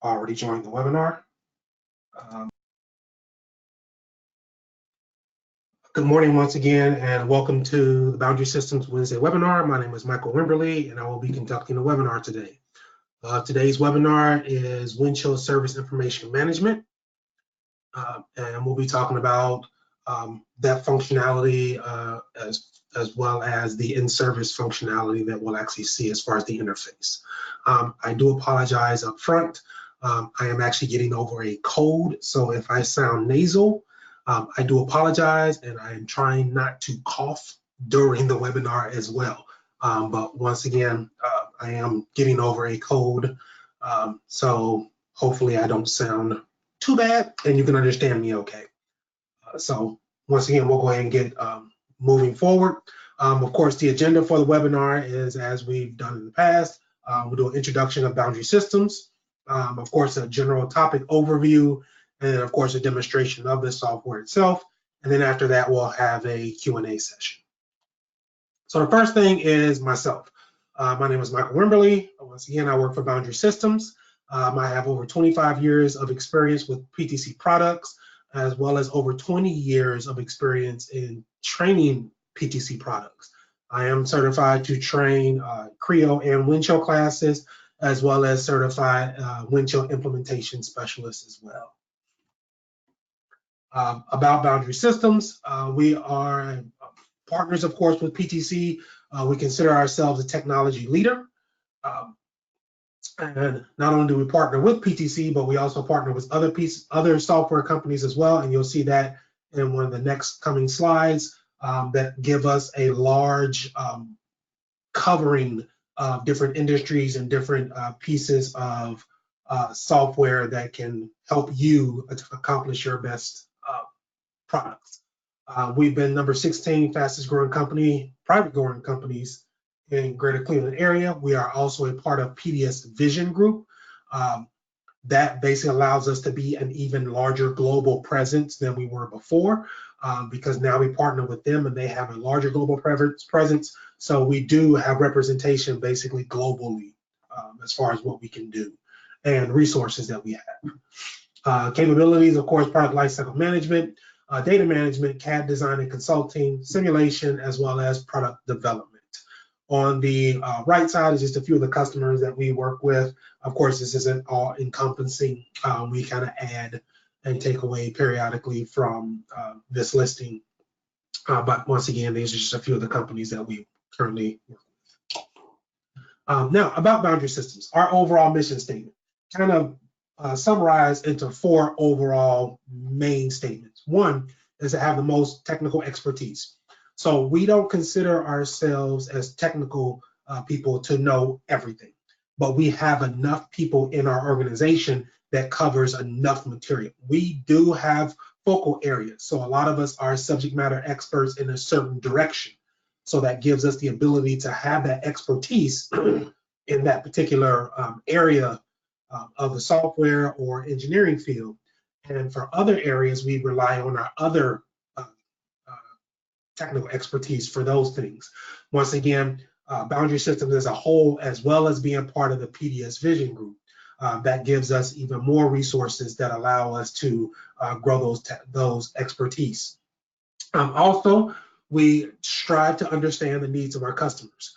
already joined the webinar. Good morning once again, and welcome to the Boundary Systems Wednesday webinar. My name is Michael Wimberly, and I will be conducting the webinar today. Today's webinar is Windchill Service Information Management, and we'll be talking about that functionality as well as the in-service functionality that we'll actually see as far as the interface. I do apologize up front. I am actually getting over a cold, so if I sound nasal, I do apologize, and I am trying not to cough during the webinar as well. But once again, I am getting over a cold, so hopefully I don't sound too bad and you can understand me okay. So once again, we'll go ahead and get moving forward. Of course, the agenda for the webinar is, as we've done in the past, we'll do an introduction of boundary systems, of course, a general topic overview, and then of course a demonstration of the software itself. And then after that, we'll have a Q&A session. So the first thing is myself. My name is Michael Wimberly. Once again, I work for Boundary Systems. I have over 25 years of experience with PTC products, as well as over 20 years of experience in training PTC products. I am certified to train Creo and Windchill classes, as well as certified Windchill implementation specialist as well. About Boundary Systems, we are partners, of course, with PTC. We consider ourselves a technology leader. And not only do we partner with PTC, but we also partner with other software companies as well. And you'll see that in one of the next coming slides that give us a large covering of different industries and different pieces of software that can help you accomplish your best products. We've been number 16 fastest growing company, private growing companies in Greater Cleveland area. We are also a part of PDS Vision Group. That basically allows us to be an even larger global presence than we were before, because now we partner with them and they have a larger global presence. So we do have representation basically globally as far as what we can do and resources that we have. Capabilities, of course, product lifecycle management, data management, CAD design and consulting, simulation, as well as product development. On the right side is just a few of the customers that we work with. Of course, this isn't all encompassing. We kind of add and take away periodically from this listing. But once again, these are just a few of the companies that we currently work with. Now, about Boundary Systems, our overall mission statement, kind of summarized into 4 overall main statements. One is to have the most technical expertise. So we don't consider ourselves as technical people to know everything, but we have enough people in our organization that covers enough material. We do have focal areas. So a lot of us are subject matter experts in a certain direction. So that gives us the ability to have that expertise in that particular area of the software or engineering field. And for other areas, we rely on our other technical expertise for those things. Once again, Boundary Systems as a whole, as well as being part of the PDS Vision Group, that gives us even more resources that allow us to grow those expertise. Also, we strive to understand the needs of our customers.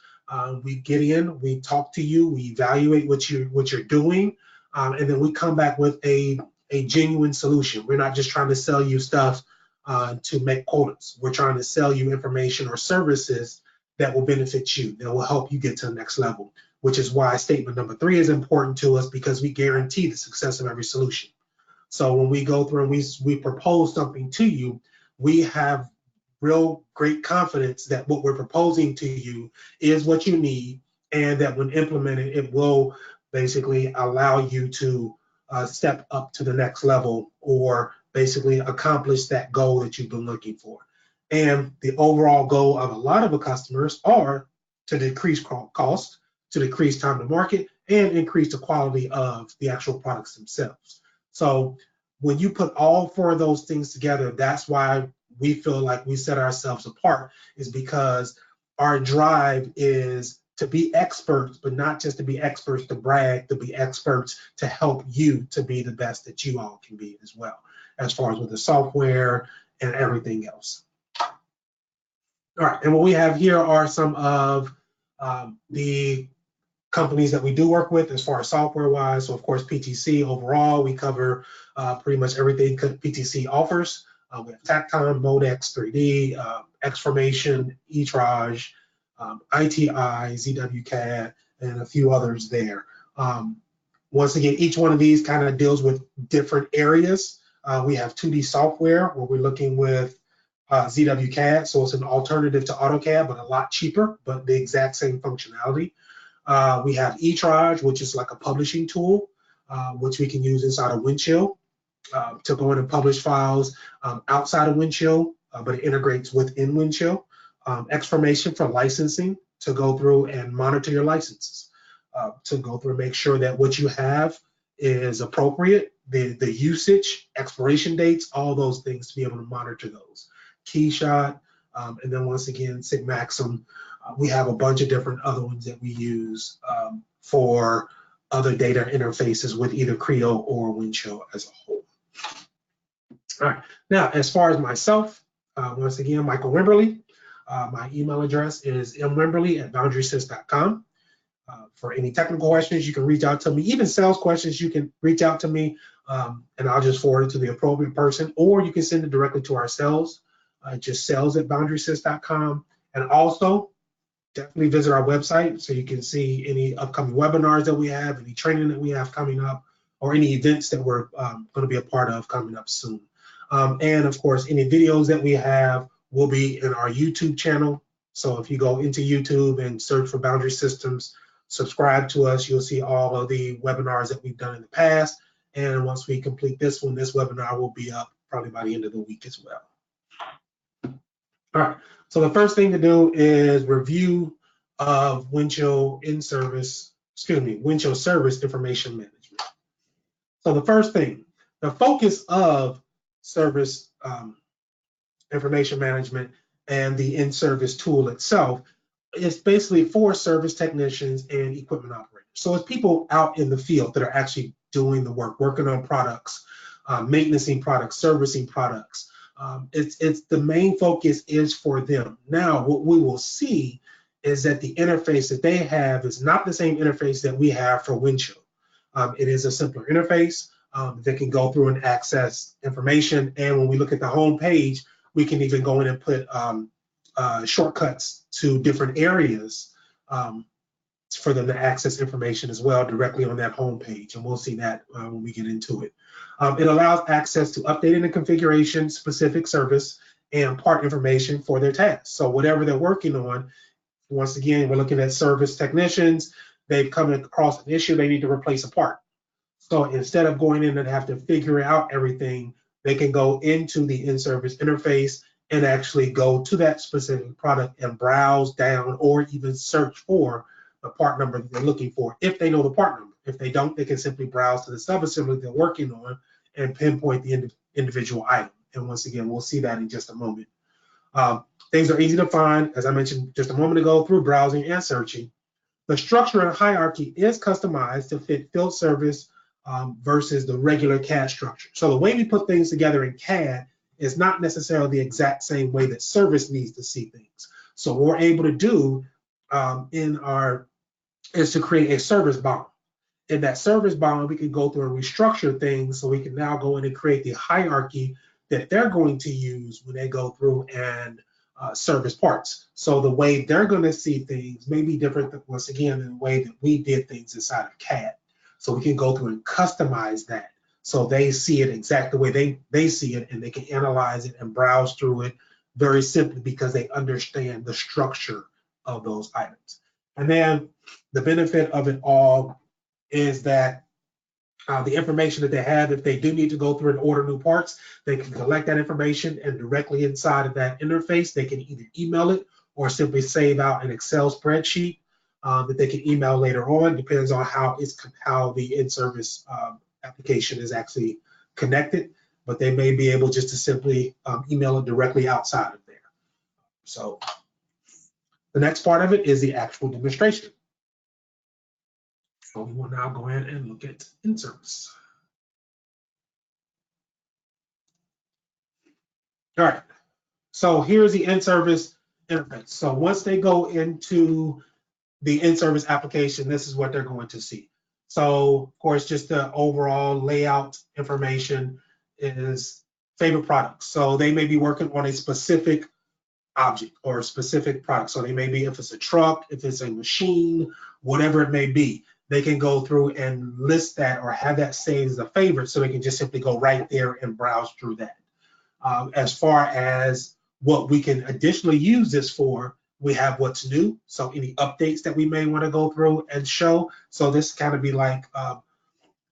We get in, we talk to you, we evaluate what you're doing, and then we come back with a genuine solution. We're not just trying to sell you stuff to make quotas. We're trying to sell you information or services that will benefit you, that will help you get to the next level, which is why statement number 3 is important to us, because we guarantee the success of every solution. So when we go through and we propose something to you, we have real great confidence that what we're proposing to you is what you need, and that when implemented, it will basically allow you to step up to the next level, or basically accomplish that goal that you've been looking for. And the overall goal of a lot of the customers are to decrease cost, to decrease time to market, and increase the quality of the actual products themselves. So when you put all 4 of those things together, that's why we feel like we set ourselves apart, is because our drive is to be experts, but not just to be experts to brag, to be experts to help you to be the best that you all can be as well, as far as with the software and everything else. All right, and what we have here are some of the companies that we do work with as far as software-wise. So of course, PTC overall, we cover pretty much everything PTC offers. We have Tactime, Modex 3D, Xformation, eTraj, ITI, ZWCAD, and a few others there. Once again, each one of these kind of deals with different areas. We have 2D software where we're looking with ZWCAD, so it's an alternative to AutoCAD, but a lot cheaper, but the exact same functionality. We have eTraj, which is like a publishing tool, which we can use inside of Windchill to go in and publish files outside of Windchill, but it integrates within Windchill. Xformation for licensing, to go through and monitor your licenses, to go through and make sure that what you have is appropriate, the usage, expiration dates, all those things, to be able to monitor those. Keyshot, and then once again, Sigmaxim. We have a bunch of different other ones that we use for other data interfaces with either Creo or Windchill as a whole. All right, now as far as myself, once again, Michael Wimberly. My email address is mwimberly@boundarysys.com. For any technical questions, you can reach out to me. Even sales questions, you can reach out to me, and I'll just forward it to the appropriate person, or you can send it directly to our sales, just sales@boundarysys.com. And also, definitely visit our website so you can see any upcoming webinars that we have, any training that we have coming up, or any events that we're going to be a part of coming up soon. And of course, any videos that we have will be in our YouTube channel. So if you go into YouTube and search for Boundary Systems, subscribe to us, you'll see all of the webinars that we've done in the past. And once we complete this one, this webinar will be up probably by the end of the week as well. All right, so the first thing to do is review of Windchill Service Information Management. So the first thing, the focus of Service Information Management and the in-service tool itself is basically for service technicians and equipment operators. So it's people out in the field that are actually doing the work, working on products, maintaining products, servicing products. It's the main focus is for them. Now, what we will see is that the interface that they have is not the same interface that we have for Windchill. It is a simpler interface. They can go through and access information. And when we look at the home page, we can even go in and put shortcuts to different areas for them to access information as well directly on that home page. And we'll see that when we get into it. It allows access to updating and configuration, specific service, and part information for their tasks. So whatever they're working on, once again, we're looking at service technicians. They've come across an issue, they need to replace a part. So instead of going in and have to figure out everything, they can go into the in-service interface and actually go to that specific product and browse down or even search for the part number that they're looking for if they know the part number. If they don't, they can simply browse to the subassembly they're working on and pinpoint the individual item. And once again, we'll see that in just a moment. Things are easy to find, as I mentioned just a moment ago, through browsing and searching. The structure and hierarchy is customized to fit field service versus the regular CAD structure. So the way we put things together in CAD is not necessarily the exact same way that service needs to see things. So what we're able to do is to create a service BOM. In that service BOM, we can go through and restructure things so we can now go in and create the hierarchy that they're going to use when they go through and service parts. So the way they're going to see things may be different, once again, than the way that we did things inside of CAD. So we can go through and customize that so they see it exactly the way they see it, and they can analyze it and browse through it very simply because they understand the structure of those items. And then the benefit of it all is that the information that they have, if they do need to go through and order new parts, they can collect that information, and directly inside of that interface, they can either email it or simply save out an Excel spreadsheet that they can email later on. Depends on how the in-service application is actually connected, but they may be able just to simply email it directly outside of there. So The next part of it is the actual demonstration. So we will now go ahead and look at in-service. All right, so here's the in-service interface. So once they go into the in-service application, this is what they're going to see. So of course, just the overall layout information is favorite products. So they may be working on a specific object or a specific product. So they may be, if it's a truck, if it's a machine, whatever it may be, they can go through and list that or have that saved as a favorite, so they can just simply go right there and browse through that. As far as what we can additionally use this for, we have what's new. So any updates that we may want to go through and show. So this kind of be like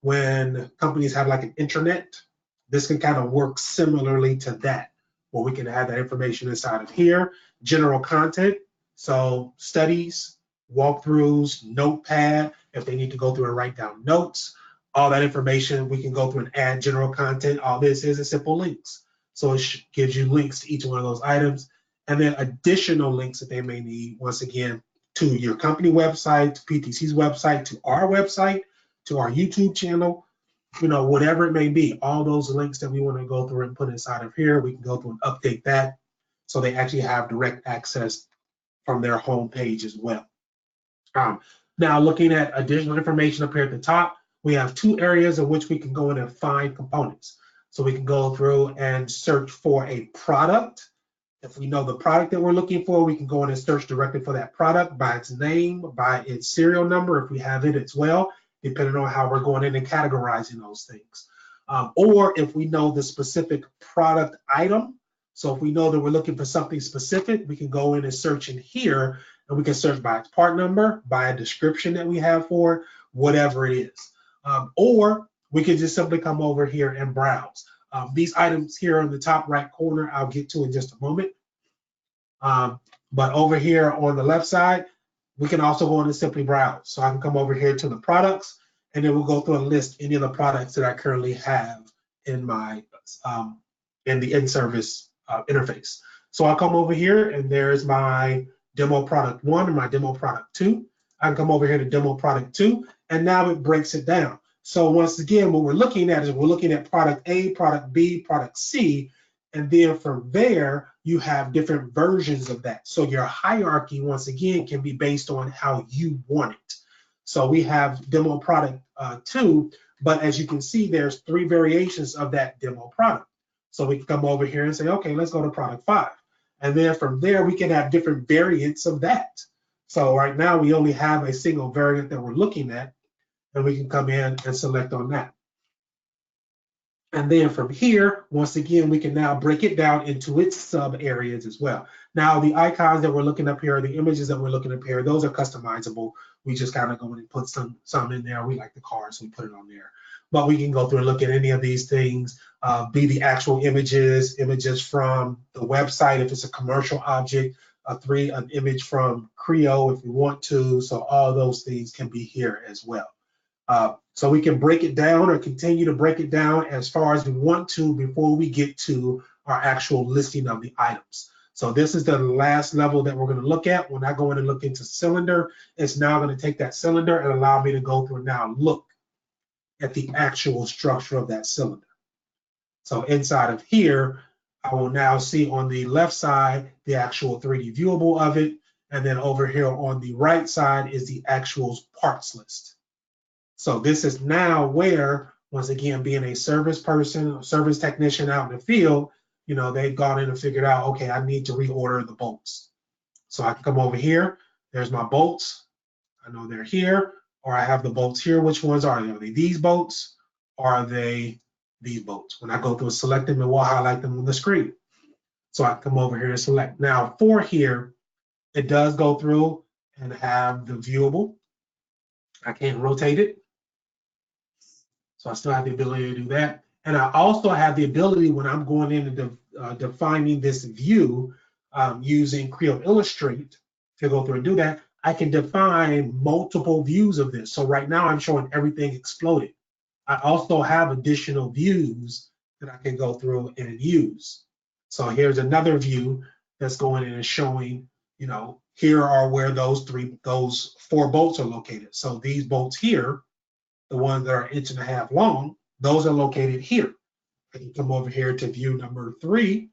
when companies have like an intranet, this can kind of work similarly to that, where we can have that information inside of here. General content, so studies, walkthroughs, notepad, if they need to go through and write down notes, all that information, we can go through and add general content. All this is simple links. So it gives you links to each one of those items, and then additional links that they may need, once again, to your company website, to PTC's website, to our website, to our YouTube channel, you know, whatever it may be. All those links that we want to go through and put inside of here, we can go through and update that so they actually have direct access from their home page as well. Now, looking at additional information up here at the top, we have two areas in which we can go in and find components. So we can go through and search for a product. If we know the product that we're looking for, we can go in and search directly for that product by its name, by its serial number, if we have it as well, depending on how we're going in and categorizing those things. Or if we know the specific product item, so if we know that we're looking for something specific, we can go in and search in here, and we can search by its part number, by a description that we have for it, whatever it is. Or we can just simply come over here and browse. These items here on the top right corner, I'll get to in just a moment. But over here on the left side, we can also go in and simply browse. So I can come over here to the products, and then we'll go through and list any of the products that I currently have in my in the in-service interface. So I'll come over here, and there's my demo product 1 and my demo product 2. I can come over here to demo product 2, and now it breaks it down. So once again, what we're looking at is we're looking at product A, product B, product C, and then from there, you have different versions of that. So your hierarchy, once again, can be based on how you want it. So we have demo product 2, but as you can see, there's 3 variations of that demo product. So we can come over here and say, okay, let's go to product 5. And then from there, we can have different variants of that. So right now, we only have a single variant that we're looking at, and we can come in and select on that. And then from here, once again, we can now break it down into its sub areas as well. Now, the icons that we're looking up here, the images that we're looking up here, those are customizable. We just kind of go in and put some in there. We like the cars, so we put it on there. But we can go through and look at any of these things, be the actual images from the website if it's a commercial object, an image from Creo if we want to. So all those things can be here as well. So we can break it down or continue to break it down as far as we want to before we get to our actual listing of the items. So this is the last level that we're going to look at. When I go in and look into cylinder, it's now going to take that cylinder and allow me to go through and now look at the actual structure of that cylinder. So inside of here, I will now see on the left side the actual 3D viewable of it, and then over here on the right side is the actual parts list. So this is now where, once again, being a service person, service technician out in the field, you know, they've gone in and figured out, okay, I need to reorder the bolts. So I can come over here, there's my bolts. I know they're here, or I have the bolts here. Which ones are they? Are they these bolts, or are they these bolts? When I go through and select them, it will highlight them on the screen. So I can come over here and select. Now for here, it does go through and have the viewable. I can't rotate it. So I still have the ability to do that. And I also have the ability when I'm going in and defining this view using Creo Illustrate to go through and do that, I can define multiple views of this. So right now I'm showing everything exploded. I also have additional views that I can go through and use. So here's another view that's going in and showing, you know, here are where those 4 bolts are located. So these bolts here, the ones that are 1.5 inches long, those are located here. I can come over here to view number 3,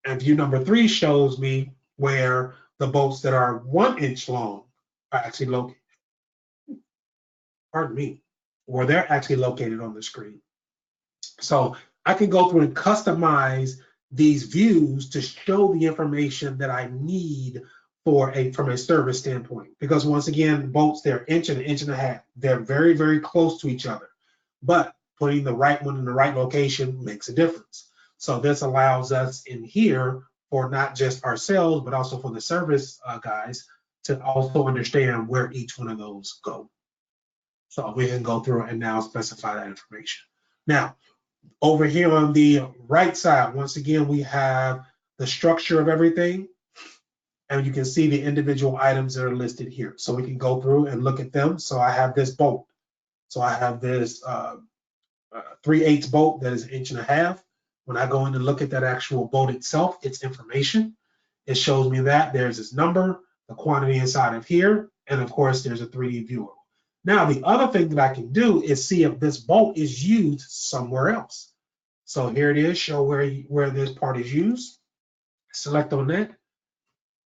and view number 3 shows me where the bolts that are 1 inch long are actually located. Pardon me, where they're actually located on the screen. So I can go through and customize these views to show the information that I need from a service standpoint. Because once again, bolts, they're 1 inch and 1.5 inches. They're very, very close to each other. But putting the right one in the right location makes a difference. So this allows us in here, for not just ourselves, but also for the service guys, to also understand where each one of those go. So we can go through and now specify that information. Now, over here on the right side, once again, we have the structure of everything, and you can see the individual items that are listed here. So we can go through and look at them. So I have this bolt. So I have this 3/8 bolt that is 1.5 inches. When I go in and look at that actual bolt itself, its information, it shows me that there's this number, the quantity inside of here, and of course, there's a 3D viewer. Now, the other thing that I can do is see if this bolt is used somewhere else. So here it is, show where this part is used. Select on that,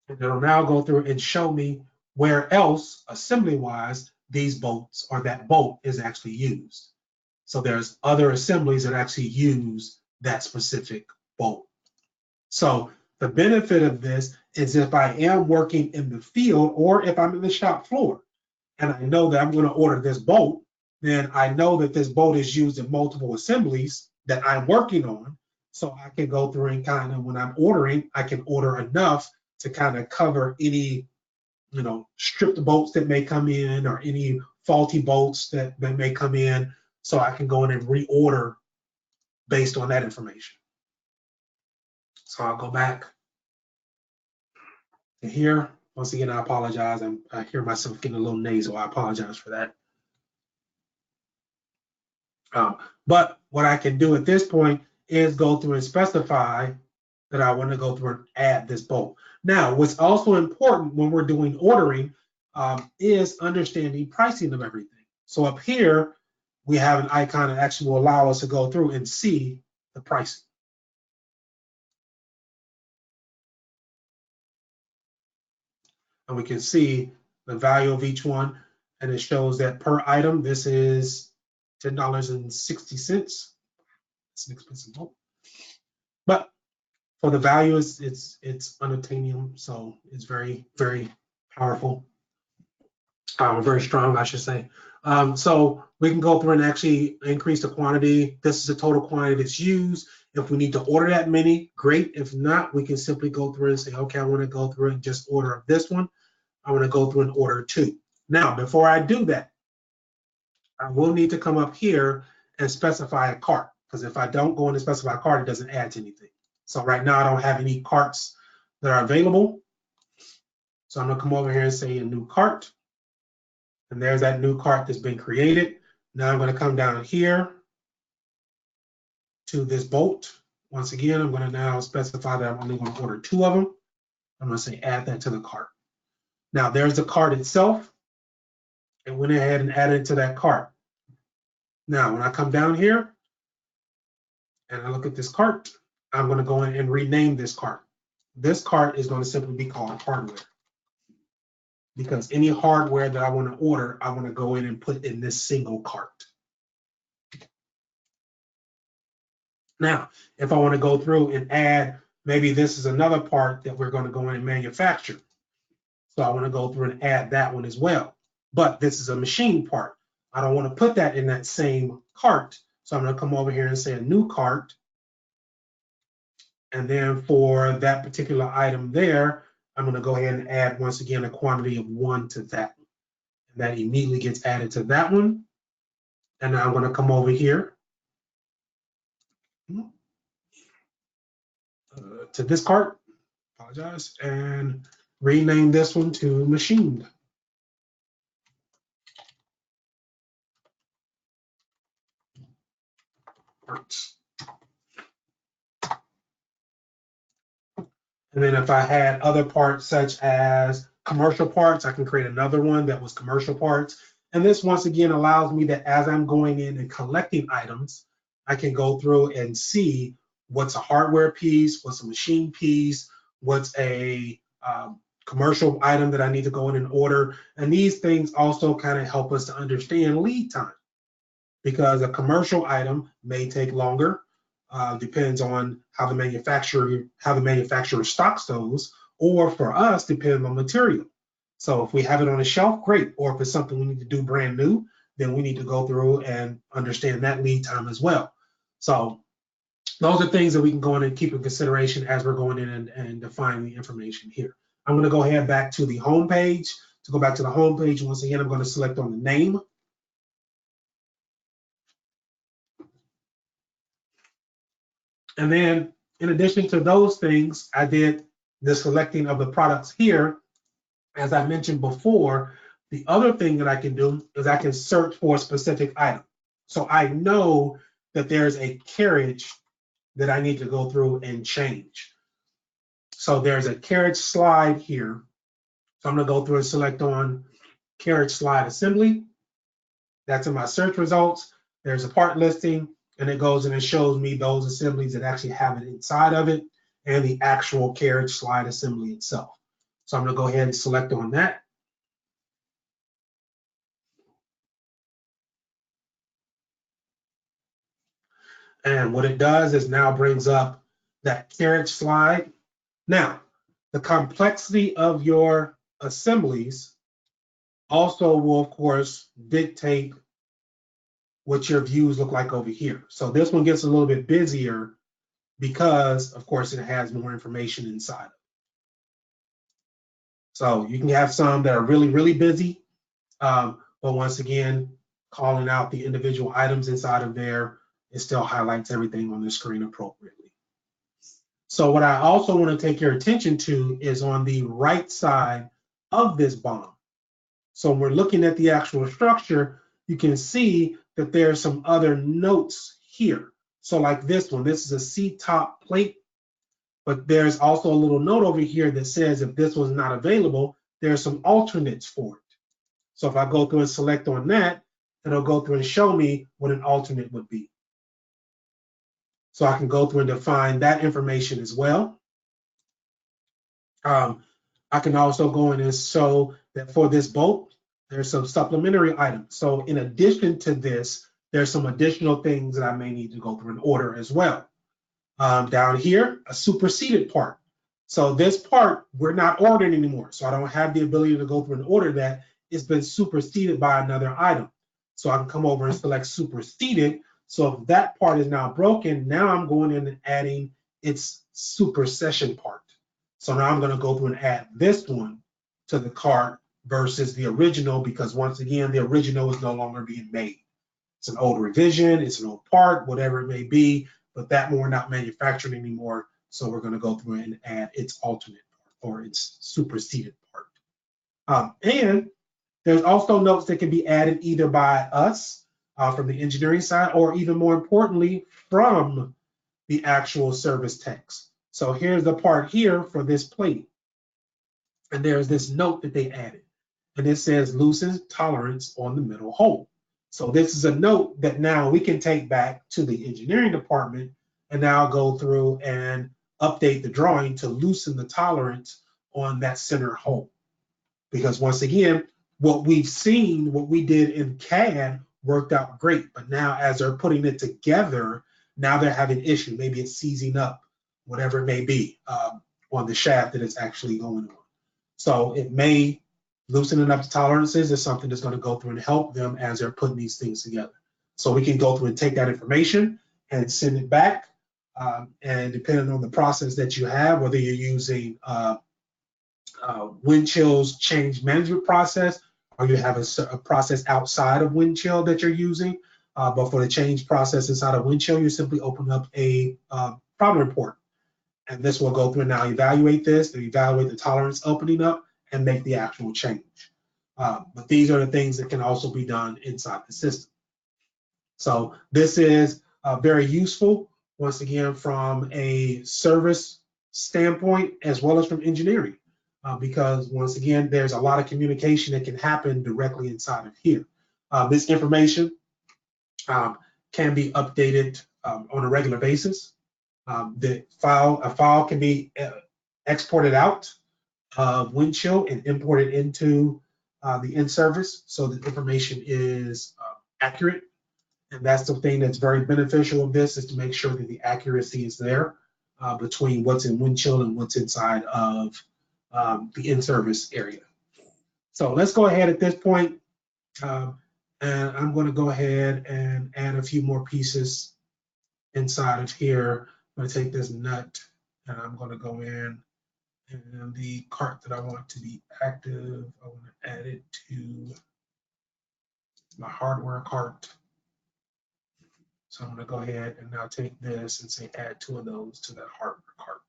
and it'll now go through and show me where else, assembly-wise, these bolts or that bolt is actually used. So there's other assemblies that actually use that specific bolt. So the benefit of this is if I am working in the field or if I'm in the shop floor and I know that I'm going to order this bolt, then I know that this bolt is used in multiple assemblies that I'm working on. So I can go through and kind of, when I'm ordering, I can order enough to kind of cover any, stripped bolts that may come in or any faulty bolts that may come in. So I can go in and reorder based on that information. So I'll go back to here. Once again, I apologize. I hear myself getting a little nasal. I apologize for that. But what I can do at this point is go through and specify that I want to go through and add this bolt. Now, what's also important when we're doing ordering is understanding pricing of everything. So up here, we have an icon that actually will allow us to go through and see the pricing. And we can see the value of each one, and it shows that per item, this is $10.60. It's an expensive bolt, but for the value, it's unobtainium, so it's very, very powerful, very strong, I should say. So we can go through and actually increase the quantity. This is the total quantity that's used. If we need to order that many, great. If not, we can simply go through and say, okay, I want to go through and just order this one. I want to go through and order 2. Now, before I do that, I will need to come up here and specify a cart, because if I don't go in and specify a cart, it doesn't add to anything. So right now, I don't have any carts that are available. So I'm going to come over here and say a new cart. And there's that new cart that's been created. Now I'm going to come down here to this bolt. Once again, I'm going to now specify that I'm only going to order 2 of them. I'm going to say add that to the cart. Now there's the cart itself. It went ahead and added it to that cart. Now, when I come down here and I look at this cart, I'm going to go in and rename this cart. This cart is going to simply be called hardware, because any hardware that I want to order, I want to go in and put in this single cart. Now, if I want to go through and add, maybe this is another part that we're going to go in and manufacture. So I want to go through and add that one as well. But this is a machine part. I don't want to put that in that same cart. So I'm going to come over here and say a new cart. And then for that particular item there, I'm going to go ahead and add, once again, a quantity of 1 to that one. And that immediately gets added to that one. And now I'm going to come over here to this cart, apologize, and rename this one to machined parts. And then if I had other parts such as commercial parts, I can create another one that was commercial parts. And this once again allows me that as I'm going in and collecting items, I can go through and see what's a hardware piece, what's a machine piece, what's a commercial item that I need to go in and order. And these things also kind of help us to understand lead time, because a commercial item may take longer, depends on how the manufacturer stocks those, or for us, depending on material. So if we have it on a shelf, great. Or if it's something we need to do brand new, then we need to go through and understand that lead time as well. So those are things that we can go in and keep in consideration as we're going in and defining the information here. I'm going to go ahead back to the home page. To go back to the home page, once again, I'm going to select on the name. And then in addition to those things, I did the selecting of the products here. As I mentioned before, the other thing that I can do is I can search for a specific item. So I know that there's a carriage that I need to go through and change. So there's a carriage slide here. So I'm gonna go through and select on carriage slide assembly. That's in my search results. There's a part listing, and it goes and it shows me those assemblies that actually have it inside of it and the actual carriage slide assembly itself. So I'm gonna go ahead and select on that. And what it does is now brings up that carriage slide. Now, the complexity of your assemblies also will, of course, dictate what your views look like over here. So this one gets a little bit busier because, of course, it has more information inside. So you can have some that are really, really busy, but once again, calling out the individual items inside of there, it still highlights everything on the screen appropriately. So what I also want to take your attention to is on the right side of this BOM. So when we're looking at the actual structure, you can see that there's some other notes here. So like this one, this is a C-top plate, but there's also a little note over here that says if this was not available, there's some alternates for it. So if I go through and select on that, it'll go through and show me what an alternate would be. So I can go through and define that information as well. I can also go in and show that for this bolt, there's some supplementary items. So in addition to this, there's some additional things that I may need to go through and order as well. Down here, a superseded part. So this part, we're not ordering anymore. So I don't have the ability to go through and order that. It's been superseded by another item. So I can come over and select superseded. So if that part is now broken, now I'm going in and adding its supersession part. So now I'm going to go through and add this one to the cart versus the original, because once again, the original is no longer being made. It's an old revision, it's an old part, whatever it may be, but that one we're not manufacturing anymore. So we're going to go through and add its alternate part or its superseded part. And there's also notes that can be added either by us from the engineering side, or even more importantly, from the actual service techs. So here's the part here for this plate. And there's this note that they added. And it says loosen tolerance on the middle hole. So this is a note that now we can take back to the engineering department and now go through and update the drawing to loosen the tolerance on that center hole. Because once again, what we've seen, what we did in CAD worked out great. But now as they're putting it together, now they're having issue. Maybe it's seizing up, whatever it may be, on the shaft that it's actually going on. So it may loosening up the tolerances is something that's going to go through and help them as they're putting these things together. So we can go through and take that information and send it back. And depending on the process that you have, whether you're using Windchill's change management process, or you have a process outside of Windchill that you're using, but for the change process inside of Windchill, you simply open up a problem report. And this will go through and now evaluate this, and evaluate the tolerance opening up and make the actual change. But these are the things that can also be done inside the system. So this is very useful, once again, from a service standpoint as well as from engineering, because once again, there's a lot of communication that can happen directly inside of here. This information can be updated on a regular basis. A file can be exported out of Windchill and imported into the in-service so the information is accurate. And that's the thing that's very beneficial of this, is to make sure that the accuracy is there between what's in Windchill and what's inside of the in-service area. So let's go ahead at this point, and I'm going to go ahead and add a few more pieces inside of here. I'm going to take this nut and I'm going to go in, and the cart that I want to be active, I want to add it to my hardware cart. So I'm going to go ahead and now take this and say add 2 of those to that hardware cart.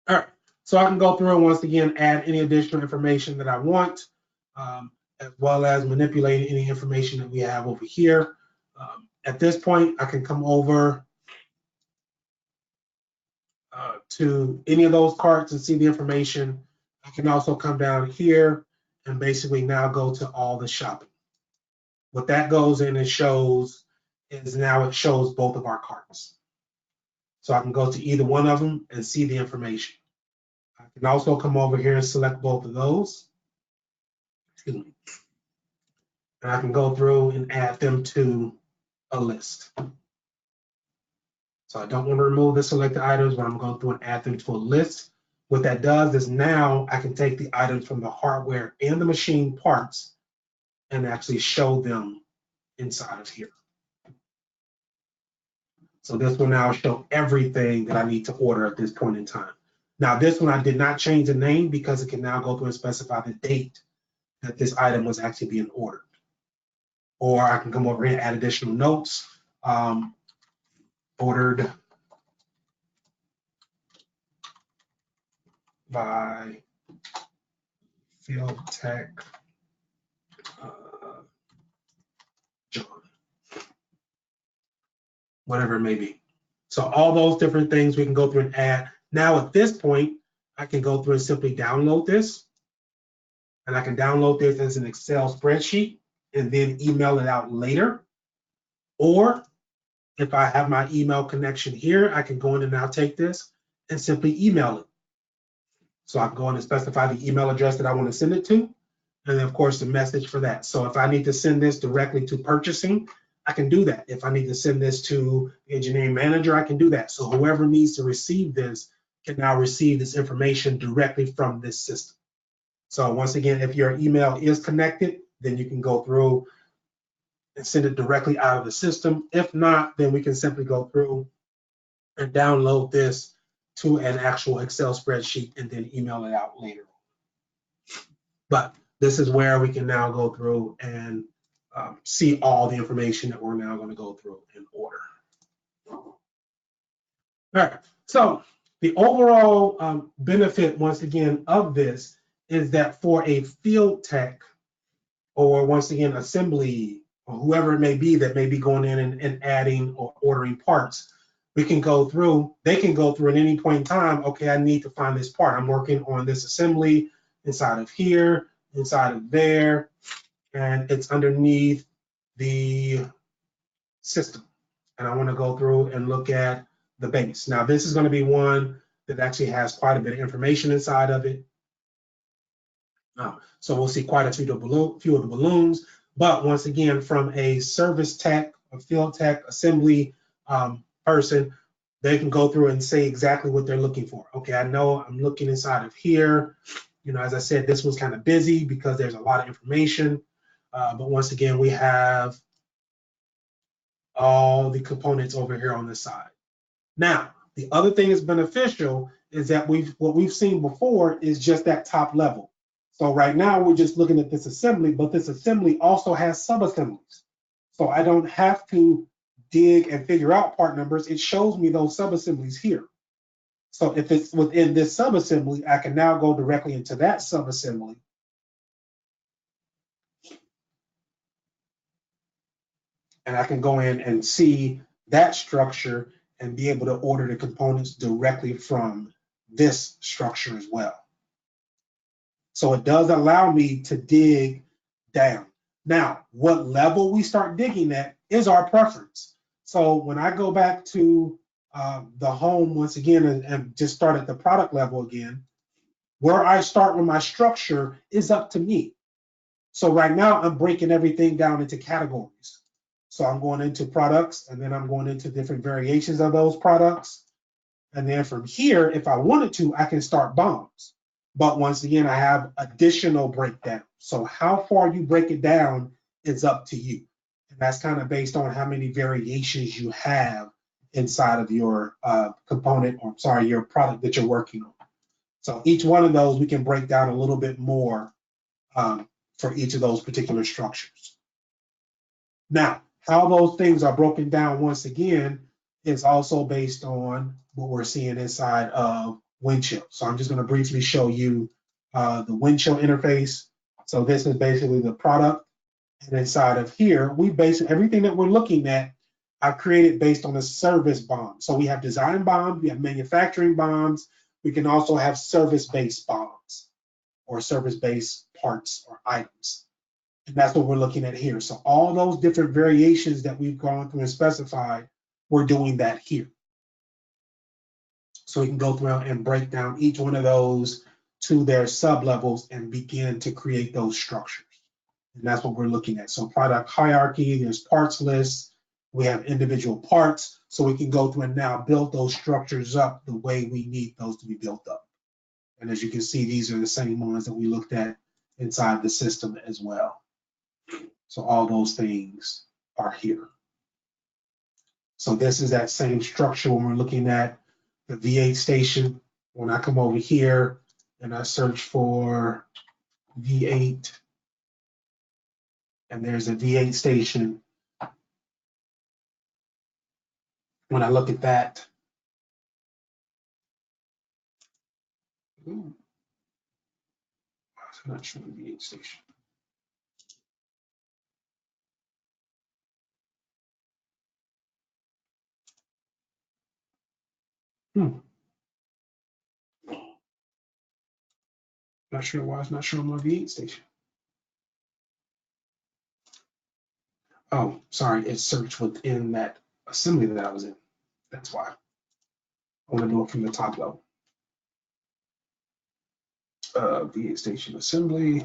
All right, so I can go through and once again add any additional information that I want, as well as manipulate any information that we have over here. At this point, I can come over to any of those carts and see the information. I can also come down here and basically now go to all the shopping. What that goes in and shows is now it shows both of our carts. So I can go to either one of them and see the information. I can also come over here and select both of those. Excuse me. And I can go through and add them to a list. So I don't want to remove the selected items, but I'm going through and add them to a list. What that does is now I can take the items from the hardware and the machine parts and actually show them inside of here. So this will now show everything that I need to order at this point in time. Now this one I did not change the name because it can now go through and specify the date that this item was actually being ordered. Or I can come over here and add additional notes. Ordered by Field Tech John, whatever it may be. So all those different things we can go through and add. Now at this point, I can go through and simply download this. And I can download this as an Excel spreadsheet and then email it out later. Or if I have my email connection here, I can go in and now take this and simply email it. So I can go in and specify the email address that I want to send it to, and then of course the message for that. So if I need to send this directly to purchasing, I can do that. If I need to send this to the engineering manager, I can do that. So whoever needs to receive this can now receive this information directly from this system. So once again, if your email is connected, then you can go through and send it directly out of the system. If not, then we can simply go through and download this to an actual Excel spreadsheet and then email it out later. But this is where we can now go through and see all the information that we're now going to go through in order. All right, so the overall benefit, once again, of this is that for a field tech, or once again, assembly, or whoever it may be that may be going in and adding or ordering parts, we can go through, they can go through at any point in time, okay, I need to find this part. I'm working on this assembly inside of here, inside of there, and it's underneath the system. And I want to go through and look at the base. Now, this is going to be one that actually has quite a bit of information inside of it. So we'll see quite a few of the balloons. But once again, from a service tech, a field tech, assembly person, they can go through and say exactly what they're looking for. Okay, I know I'm looking inside of here. You know, as I said, this one's kind of busy because there's a lot of information. But once again, we have all the components over here on this side. Now, the other thing that's beneficial is that what we've seen before is just that top level. So right now we're just looking at this assembly, but this assembly also has sub-assemblies. So I don't have to dig and figure out part numbers. It shows me those sub-assemblies here. So if it's within this sub-assembly, I can now go directly into that sub-assembly. And I can go in and see that structure and be able to order the components directly from this structure as well. So it does allow me to dig down. Now, what level we start digging at is our preference. So when I go back to the home once again and just start at the product level again, where I start with my structure is up to me. So right now I'm breaking everything down into categories. So I'm going into products, and then I'm going into different variations of those products. And then from here, if I wanted to, I can start BOMs. But once again, I have additional breakdown. So how far you break it down is up to you. And that's kind of based on how many variations you have inside of your component, or sorry, your product that you're working on. So each one of those we can break down a little bit more for each of those particular structures. Now, how those things are broken down once again is also based on what we're seeing inside of Windchill. So I'm just going to briefly show you the Windchill interface. So this is basically the product, and inside of here, we base everything that we're looking at. I've created based on a service BOM. So we have design BOMs, we have manufacturing BOMs. We can also have service-based BOMs or service-based parts or items. And that's what we're looking at here. So all those different variations that we've gone through and specified, we're doing that here. So we can go through and break down each one of those to their sub-levels and begin to create those structures. And that's what we're looking at. So product hierarchy, there's parts lists, we have individual parts, so we can go through and now build those structures up the way we need those to be built up. And as you can see, these are the same ones that we looked at inside the system as well. So all those things are here. So this is that same structure when we're looking at the V8 station. When I come over here and I search for V8, and there's a V8 station. When I look at that, I'm not showing V8 station. Not sure why it's not showing my V8 station. Oh, sorry, it's searched within that assembly that I was in. That's why. I want to do it from the top level. V8 station assembly.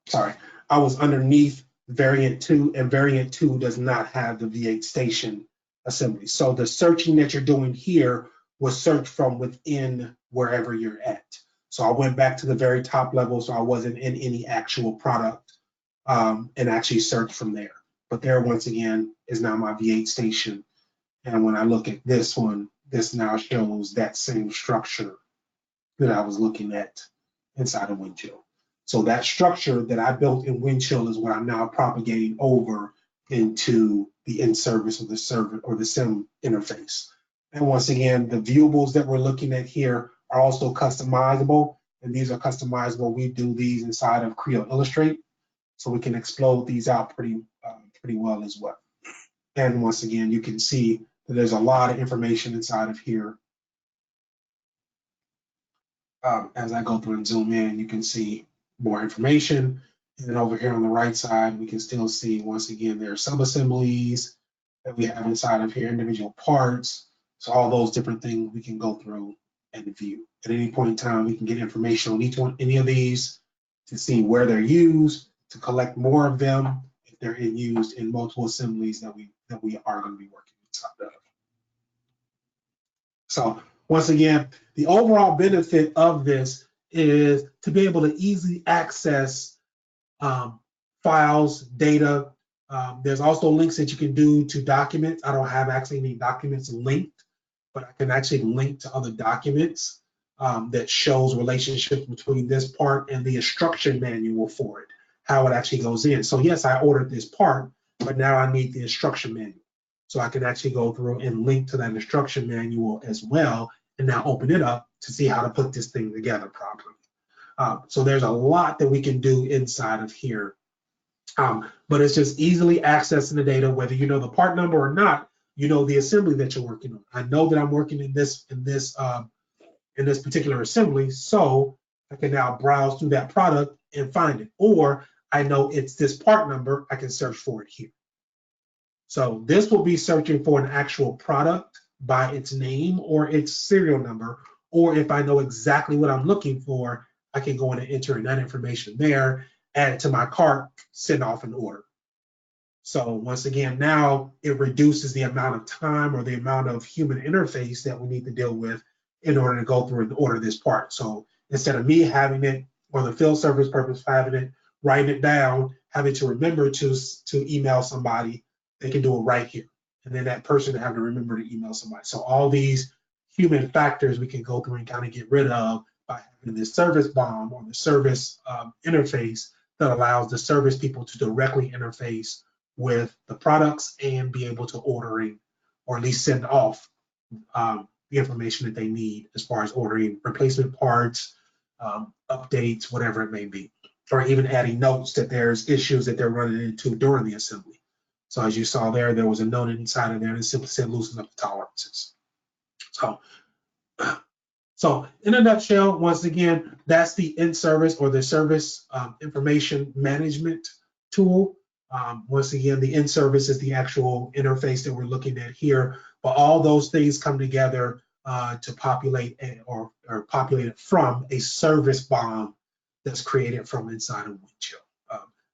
Sorry, I was underneath variant 2, and variant 2 does not have the V8 station assembly. So the searching that you're doing here was searched from within wherever you're at. So I went back to the very top level, so I wasn't in any actual product and actually searched from there. But there, once again, is now my V8 station. And when I look at this one, this now shows that same structure that I was looking at inside of Windchill. So that structure that I built in Windchill is what I'm now propagating over into the in-service or the server or the SIM interface. And once again, the viewables that we're looking at here are also customizable, and these are customizable. We do these inside of Creo Illustrate, so we can explode these out pretty well as well. And once again, you can see that there's a lot of information inside of here. As I go through and zoom in, you can see more information. And then over here on the right side, we can still see, once again, there are sub-assemblies that we have inside of here, individual parts. So all those different things we can go through and view. At any point in time, we can get information on each one, any of these, to see where they're used, to collect more of them if they're used in multiple assemblies that we are going to be working inside of. So once again, the overall benefit of this is to be able to easily access files, data. There's also links that you can do to documents. I don't have actually any documents linked, but I can actually link to other documents that shows relationships between this part and the instruction manual for it, how it actually goes in. So yes, I ordered this part, but now I need the instruction manual. So I can actually go through and link to that instruction manual as well, and now open it up to see how to put this thing together properly. So there's a lot that we can do inside of here But it's just easily accessing the data, whether you know the part number or not. You know the assembly that you're working on. I know that I'm working in this particular assembly, so I can now browse through that product and find it. Or I know it's this part number, I can search for it here. So this will be searching for an actual product by its name or its serial number, or if I know exactly what I'm looking for, I can go in and enter in that information there, add it to my cart, send off an order. So once again, now it reduces the amount of time or the amount of human interface that we need to deal with in order to go through and order this part. So instead of me having it or the field service purpose having it, writing it down, having to remember to email somebody, they can do it right here. And then that person have to remember to email somebody. So all these human factors we can go through and kind of get rid of by having this service BOM or the service interface that allows the service people to directly interface with the products and be able to ordering or at least send off the information that they need as far as ordering replacement parts, updates, whatever it may be, or even adding notes that there's issues that they're running into during the assembly. So as you saw there, there was a note inside of there that simply said loosen up the tolerances. So in a nutshell, once again, that's the in-service or the service information management tool. Once again, the in-service is the actual interface that we're looking at here, but all those things come together to populate or populate it from a service BOM that's created from inside of Windchill.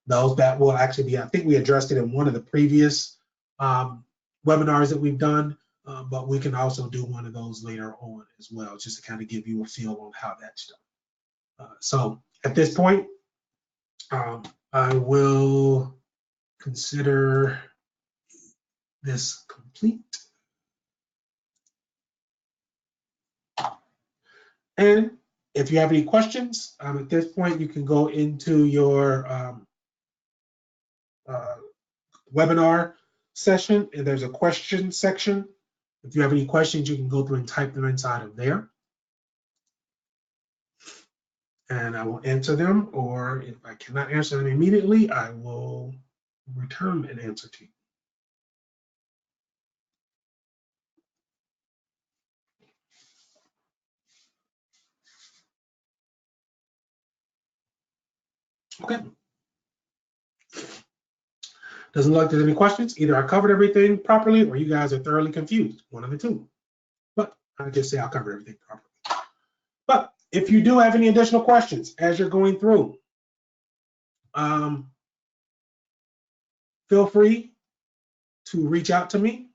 Those that will actually be, I think we addressed it in one of the previous webinars that we've done, but we can also do one of those later on as well, just to kind of give you a feel on how that's done. So at this point, I will consider this complete. And if you have any questions, at this point, you can go into your webinar session, and there's a question section. If you have any questions, you can go through and type them inside of there. And I will answer them, or if I cannot answer them immediately, I will return an answer to you. Okay. Doesn't look like there's any questions. Either I covered everything properly or you guys are thoroughly confused, one of the two. But I just say I'll cover everything properly. But if you do have any additional questions as you're going through, feel free to reach out to me,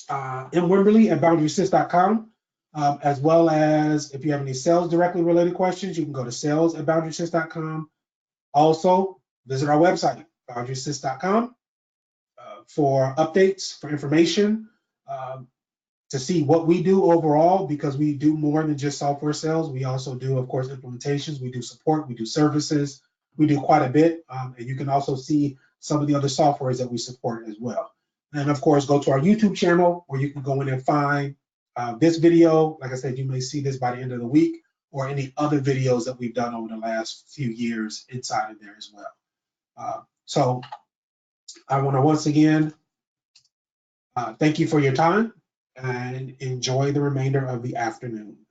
mwimberly@boundarysys.com, as well as if you have any sales directly related questions, you can go to sales@boundarysys.com. Also, visit our website, boundarysys.com, for updates, for information, to see what we do overall, because we do more than just software sales. We also do, of course, implementations. We do support. We do services. We do quite a bit. And you can also see some of the other softwares that we support as well. And of course, go to our YouTube channel where you can go in and find this video. Like I said, you may see this by the end of the week, or any other videos that we've done over the last few years inside of there as well. So I want to once again thank you for your time and enjoy the remainder of the afternoon.